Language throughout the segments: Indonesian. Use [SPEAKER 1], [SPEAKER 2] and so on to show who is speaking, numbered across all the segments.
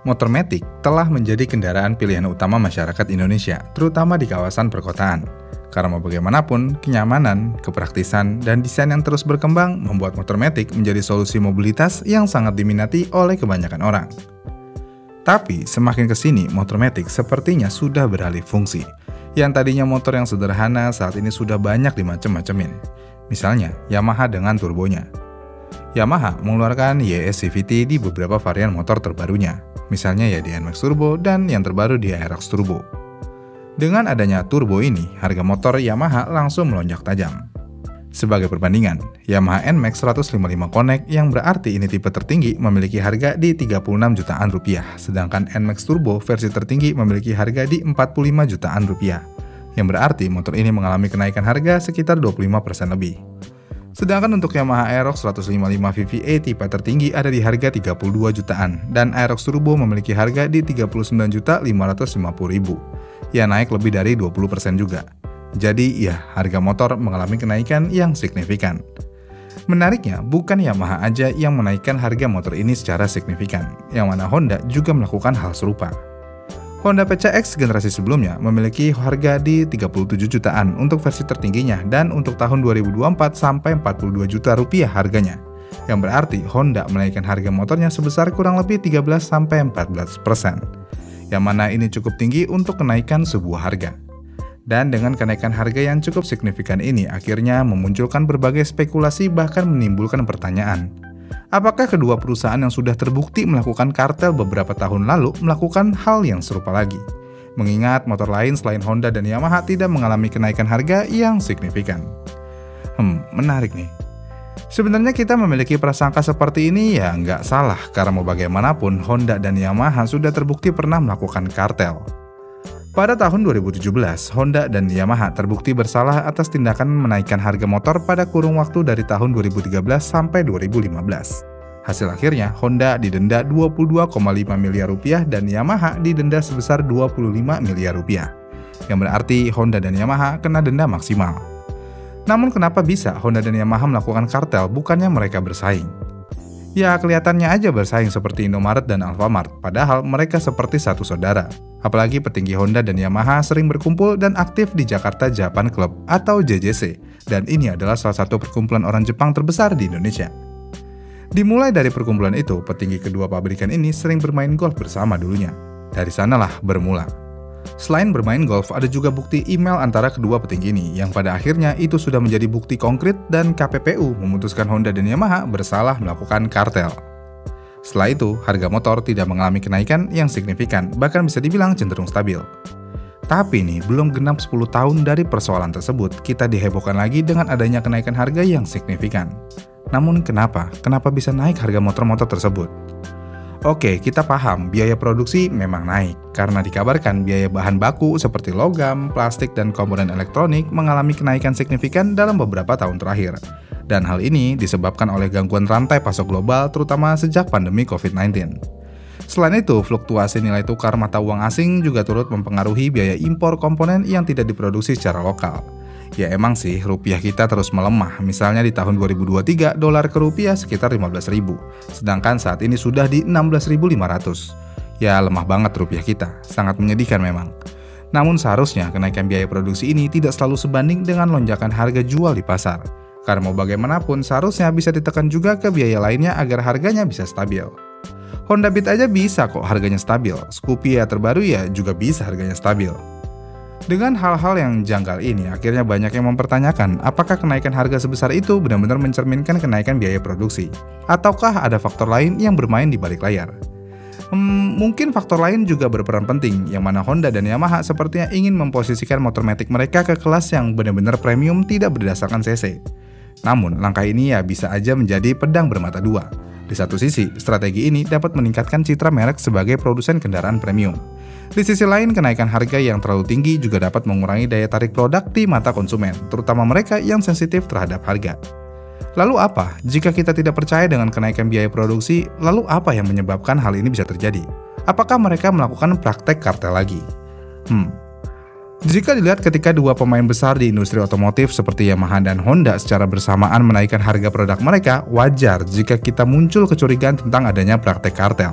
[SPEAKER 1] Motor matic telah menjadi kendaraan pilihan utama masyarakat Indonesia, terutama di kawasan perkotaan. Karena mau bagaimanapun, kenyamanan, kepraktisan, dan desain yang terus berkembang membuat motor matic menjadi solusi mobilitas yang sangat diminati oleh kebanyakan orang. Tapi, semakin kesini, motor matic sepertinya sudah beralih fungsi. Yang tadinya motor yang sederhana saat ini sudah banyak dimacem-macemin. Misalnya, Yamaha dengan turbonya. Yamaha mengeluarkan YS CVT di beberapa varian motor terbarunya, misalnya ya di NMAX Turbo dan yang terbaru di Aerox Turbo. Dengan adanya turbo ini, harga motor Yamaha langsung melonjak tajam. Sebagai perbandingan, Yamaha NMAX 155 Connect yang berarti ini tipe tertinggi memiliki harga di 36 jutaan rupiah, sedangkan NMAX Turbo versi tertinggi memiliki harga di 45 jutaan rupiah, yang berarti motor ini mengalami kenaikan harga sekitar 25% lebih. Sedangkan untuk Yamaha Aerox 155 VVA tipe tertinggi ada di harga 32 jutaan dan Aerox Turbo memiliki harga di 39.550.000. Ya naik lebih dari 20% juga. Jadi ya harga motor mengalami kenaikan yang signifikan. Menariknya bukan Yamaha aja yang menaikkan harga motor ini secara signifikan, yang mana Honda juga melakukan hal serupa. Honda PCX generasi sebelumnya memiliki harga di 37 jutaan untuk versi tertingginya dan untuk tahun 2024 sampai 42 juta rupiah harganya. Yang berarti Honda menaikkan harga motornya sebesar kurang lebih 13-14%. Yang mana ini cukup tinggi untuk kenaikan sebuah harga. Dan dengan kenaikan harga yang cukup signifikan ini akhirnya memunculkan berbagai spekulasi bahkan menimbulkan pertanyaan. Apakah kedua perusahaan yang sudah terbukti melakukan kartel beberapa tahun lalu melakukan hal yang serupa lagi? Mengingat motor lain selain Honda dan Yamaha tidak mengalami kenaikan harga yang signifikan. Menarik nih. Sebenarnya kita memiliki prasangka seperti ini ya nggak salah, karena mau bagaimanapun Honda dan Yamaha sudah terbukti pernah melakukan kartel. Pada tahun 2017, Honda dan Yamaha terbukti bersalah atas tindakan menaikkan harga motor pada kurun waktu dari tahun 2013 sampai 2015. Hasil akhirnya, Honda didenda 22,5 miliar rupiah dan Yamaha didenda sebesar 25 miliar rupiah. Yang berarti Honda dan Yamaha kena denda maksimal. Namun kenapa bisa Honda dan Yamaha melakukan kartel bukannya mereka bersaing? Ya kelihatannya aja bersaing seperti Indomaret dan Alfamart, padahal mereka seperti satu saudara. Apalagi petinggi Honda dan Yamaha sering berkumpul dan aktif di Jakarta Japan Club atau JJC, dan ini adalah salah satu perkumpulan orang Jepang terbesar di Indonesia. Dimulai dari perkumpulan itu, petinggi kedua pabrikan ini sering bermain golf bersama dulunya. Dari sanalah bermula. Selain bermain golf, ada juga bukti email antara kedua petinggi ini, yang pada akhirnya itu sudah menjadi bukti konkret dan KPPU memutuskan Honda dan Yamaha bersalah melakukan kartel. Setelah itu, harga motor tidak mengalami kenaikan yang signifikan, bahkan bisa dibilang cenderung stabil. Tapi nih, belum genap 10 tahun dari persoalan tersebut, kita dihebohkan lagi dengan adanya kenaikan harga yang signifikan. Namun kenapa? Kenapa bisa naik harga motor-motor tersebut? Oke, kita paham biaya produksi memang naik, karena dikabarkan biaya bahan baku seperti logam, plastik, dan komponen elektronik mengalami kenaikan signifikan dalam beberapa tahun terakhir. Dan hal ini disebabkan oleh gangguan rantai pasok global terutama sejak pandemi COVID-19. Selain itu, fluktuasi nilai tukar mata uang asing juga turut mempengaruhi biaya impor komponen yang tidak diproduksi secara lokal. Ya emang sih, rupiah kita terus melemah, misalnya di tahun 2023 dolar ke rupiah sekitar 15.000, sedangkan saat ini sudah di 16.500. Ya lemah banget rupiah kita, sangat menyedihkan memang. Namun seharusnya kenaikan biaya produksi ini tidak selalu sebanding dengan lonjakan harga jual di pasar. Karena mau bagaimanapun seharusnya bisa ditekan juga ke biaya lainnya agar harganya bisa stabil. Honda Beat aja bisa kok harganya stabil, Scoopia terbaru ya juga bisa harganya stabil. Dengan hal-hal yang janggal ini, akhirnya banyak yang mempertanyakan apakah kenaikan harga sebesar itu benar-benar mencerminkan kenaikan biaya produksi, ataukah ada faktor lain yang bermain di balik layar. Mungkin faktor lain juga berperan penting, yang mana Honda dan Yamaha sepertinya ingin memposisikan motor matic mereka ke kelas yang benar-benar premium tidak berdasarkan cc. Namun, langkah ini ya bisa aja menjadi pedang bermata dua. Di satu sisi, strategi ini dapat meningkatkan citra merek sebagai produsen kendaraan premium. Di sisi lain, kenaikan harga yang terlalu tinggi juga dapat mengurangi daya tarik produk di mata konsumen, terutama mereka yang sensitif terhadap harga. Lalu apa? Jika kita tidak percaya dengan kenaikan biaya produksi, lalu apa yang menyebabkan hal ini bisa terjadi? Apakah mereka melakukan praktek kartel lagi? Jika dilihat ketika dua pemain besar di industri otomotif seperti Yamaha dan Honda secara bersamaan menaikkan harga produk mereka, wajar jika kita muncul kecurigaan tentang adanya praktek kartel.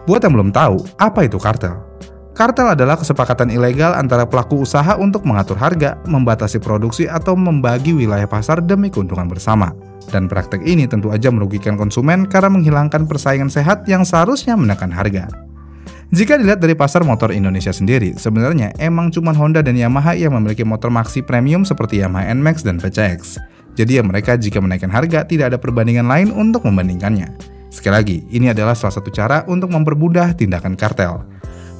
[SPEAKER 1] Buat yang belum tahu, apa itu kartel? Kartel adalah kesepakatan ilegal antara pelaku usaha untuk mengatur harga, membatasi produksi, atau membagi wilayah pasar demi keuntungan bersama. Dan praktek ini tentu aja merugikan konsumen karena menghilangkan persaingan sehat yang seharusnya menekan harga. Jika dilihat dari pasar motor Indonesia sendiri, sebenarnya emang cuma Honda dan Yamaha yang memiliki motor maxi premium seperti Yamaha NMAX dan PCX. Jadi ya mereka jika menaikkan harga tidak ada perbandingan lain untuk membandingkannya. Sekali lagi, ini adalah salah satu cara untuk mempermudah tindakan kartel.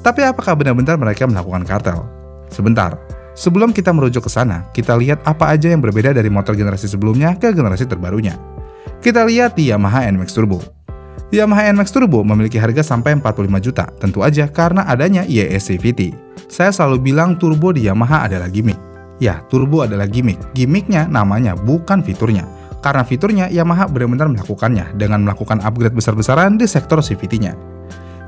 [SPEAKER 1] Tapi apakah benar-benar mereka melakukan kartel? Sebentar, sebelum kita merujuk ke sana, kita lihat apa aja yang berbeda dari motor generasi sebelumnya ke generasi terbarunya. Kita lihat di Yamaha NMAX Turbo. Yamaha NMAX Turbo memiliki harga sampai 45 juta, tentu aja karena adanya YS-CVT. Saya selalu bilang turbo di Yamaha adalah gimmick. Ya, turbo adalah gimmick. Gimmicknya namanya, bukan fiturnya. Karena fiturnya, Yamaha benar-benar melakukannya dengan melakukan upgrade besar-besaran di sektor CVT-nya.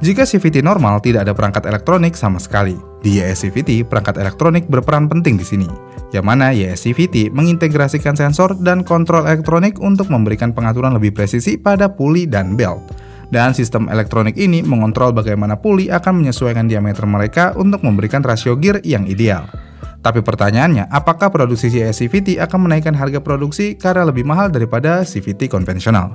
[SPEAKER 1] Jika CVT normal, tidak ada perangkat elektronik sama sekali. Di YS-CVT, perangkat elektronik berperan penting di sini. Yang mana YS-CVT mengintegrasikan sensor dan kontrol elektronik untuk memberikan pengaturan lebih presisi pada puli dan belt. Dan sistem elektronik ini mengontrol bagaimana puli akan menyesuaikan diameter mereka untuk memberikan rasio gear yang ideal. Tapi pertanyaannya, apakah produksi YS-CVT akan menaikkan harga produksi karena lebih mahal daripada CVT konvensional?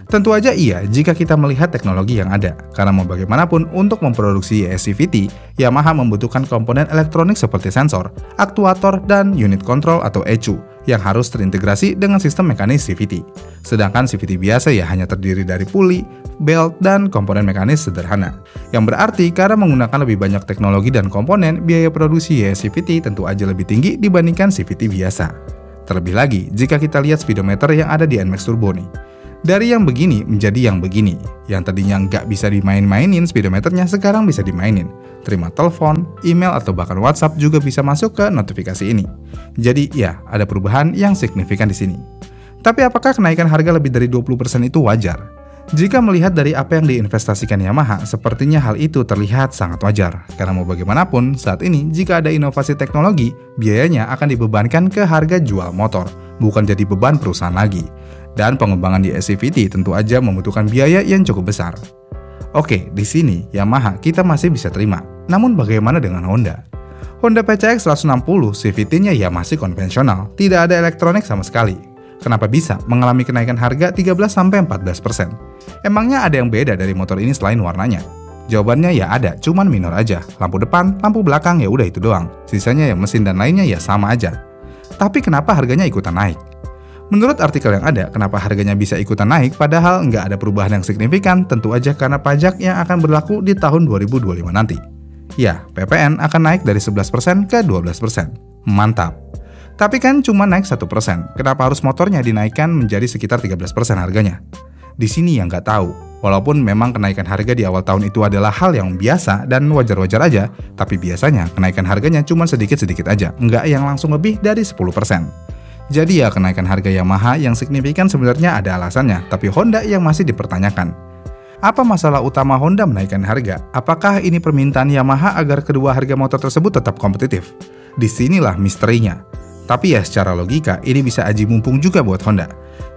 [SPEAKER 1] Tentu aja iya jika kita melihat teknologi yang ada, karena mau bagaimanapun untuk memproduksi YS-CVT, Yamaha membutuhkan komponen elektronik seperti sensor, aktuator, dan unit control atau ECU yang harus terintegrasi dengan sistem mekanis CVT. Sedangkan CVT biasa ya hanya terdiri dari puli, belt, dan komponen mekanis sederhana. Yang berarti karena menggunakan lebih banyak teknologi dan komponen, biaya produksi YS-CVT tentu aja lebih tinggi dibandingkan CVT biasa. Terlebih lagi jika kita lihat speedometer yang ada di NMAX Turbo nih. Dari yang begini menjadi yang begini. Yang tadinya nggak bisa dimain-mainin speedometernya sekarang bisa dimainin. Terima telepon, email, atau bahkan WhatsApp juga bisa masuk ke notifikasi ini. Jadi ya, ada perubahan yang signifikan di sini. Tapi apakah kenaikan harga lebih dari 20% itu wajar? Jika melihat dari apa yang diinvestasikan Yamaha, sepertinya hal itu terlihat sangat wajar. Karena mau bagaimanapun, saat ini jika ada inovasi teknologi, biayanya akan dibebankan ke harga jual motor, bukan jadi beban perusahaan lagi. Dan pengembangan di YS-CVT tentu aja membutuhkan biaya yang cukup besar. Oke, di sini Yamaha kita masih bisa terima. Namun bagaimana dengan Honda? Honda PCX 160 CVT-nya ya masih konvensional, tidak ada elektronik sama sekali. Kenapa bisa mengalami kenaikan harga 13-14%? Emangnya ada yang beda dari motor ini selain warnanya? Jawabannya ya ada, cuman minor aja. Lampu depan, lampu belakang ya udah itu doang. Sisanya ya mesin dan lainnya ya sama aja. Tapi kenapa harganya ikutan naik? Menurut artikel yang ada, kenapa harganya bisa ikutan naik padahal nggak ada perubahan yang signifikan? Tentu aja karena pajak yang akan berlaku di tahun 2025 nanti. Ya, PPN akan naik dari 11% ke 12%. Mantap. Tapi kan cuma naik 1%, kenapa harus motornya dinaikkan menjadi sekitar 13% harganya? Di sini yang nggak tahu. Walaupun memang kenaikan harga di awal tahun itu adalah hal yang biasa dan wajar-wajar aja, tapi biasanya kenaikan harganya cuma sedikit-sedikit aja, nggak yang langsung lebih dari 10%. Jadi ya kenaikan harga Yamaha yang signifikan sebenarnya ada alasannya, tapi Honda yang masih dipertanyakan. Apa masalah utama Honda menaikkan harga? Apakah ini permintaan Yamaha agar kedua harga motor tersebut tetap kompetitif? Disinilah misterinya. Tapi ya secara logika ini bisa aji mumpung juga buat Honda.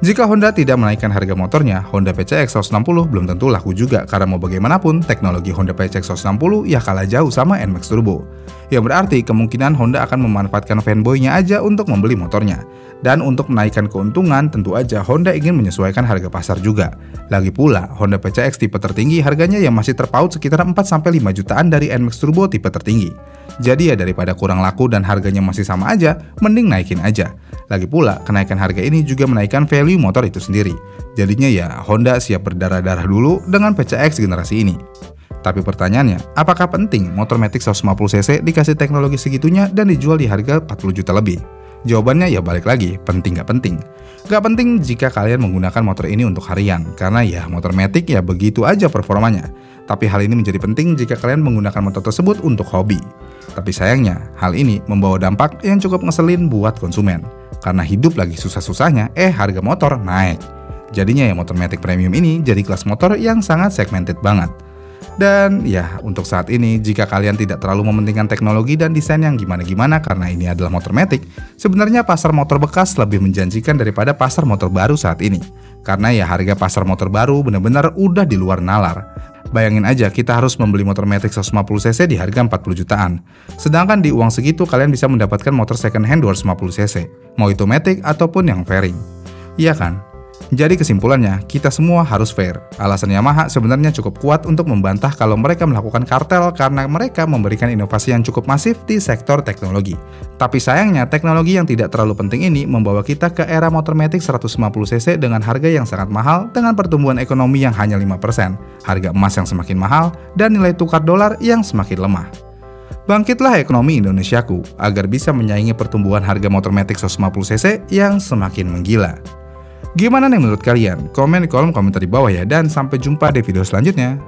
[SPEAKER 1] Jika Honda tidak menaikkan harga motornya, Honda PCX 160 belum tentu laku juga karena mau bagaimanapun teknologi Honda PCX 160 ya kalah jauh sama NMAX Turbo. Yang berarti kemungkinan Honda akan memanfaatkan fanboy-nya aja untuk membeli motornya. Dan untuk menaikkan keuntungan tentu aja Honda ingin menyesuaikan harga pasar juga. Lagi pula Honda PCX tipe tertinggi harganya yang masih terpaut sekitar 4-5 jutaan dari NMAX Turbo tipe tertinggi. Jadi ya daripada kurang laku dan harganya masih sama aja, mending naikin aja. Lagi pula kenaikan harga ini juga menaikkan value motor itu sendiri. Jadinya ya Honda siap berdarah-darah dulu dengan PCX generasi ini. Tapi pertanyaannya, apakah penting motor Matic 150cc dikasih teknologi segitunya dan dijual di harga 40 juta lebih? Jawabannya ya balik lagi, penting gak penting? Gak penting jika kalian menggunakan motor ini untuk harian, karena ya motor Matic ya begitu aja performanya. Tapi hal ini menjadi penting jika kalian menggunakan motor tersebut untuk hobi. Tapi sayangnya, hal ini membawa dampak yang cukup ngeselin buat konsumen. Karena hidup lagi susah-susahnya, harga motor naik. Jadinya ya motor Matic Premium ini jadi kelas motor yang sangat segmented banget. Dan ya untuk saat ini jika kalian tidak terlalu mementingkan teknologi dan desain yang gimana-gimana karena ini adalah motor Matic, sebenarnya pasar motor bekas lebih menjanjikan daripada pasar motor baru saat ini. Karena ya harga pasar motor baru benar-benar udah di luar nalar. Bayangin aja kita harus membeli motor matic 150cc di harga 40 jutaan. Sedangkan di uang segitu kalian bisa mendapatkan motor second hand 250cc, mau itu matic ataupun yang fairing. Iya kan? Jadi kesimpulannya, kita semua harus fair. Alasan Yamaha sebenarnya cukup kuat untuk membantah kalau mereka melakukan kartel karena mereka memberikan inovasi yang cukup masif di sektor teknologi. Tapi sayangnya, teknologi yang tidak terlalu penting ini membawa kita ke era motor matic 150cc dengan harga yang sangat mahal dengan pertumbuhan ekonomi yang hanya 5%, harga emas yang semakin mahal, dan nilai tukar dolar yang semakin lemah. Bangkitlah ekonomi Indonesiaku agar bisa menyaingi pertumbuhan harga motor matic 150cc yang semakin menggila. Gimana nih menurut kalian? Komen di kolom komentar di bawah ya, dan sampai jumpa di video selanjutnya.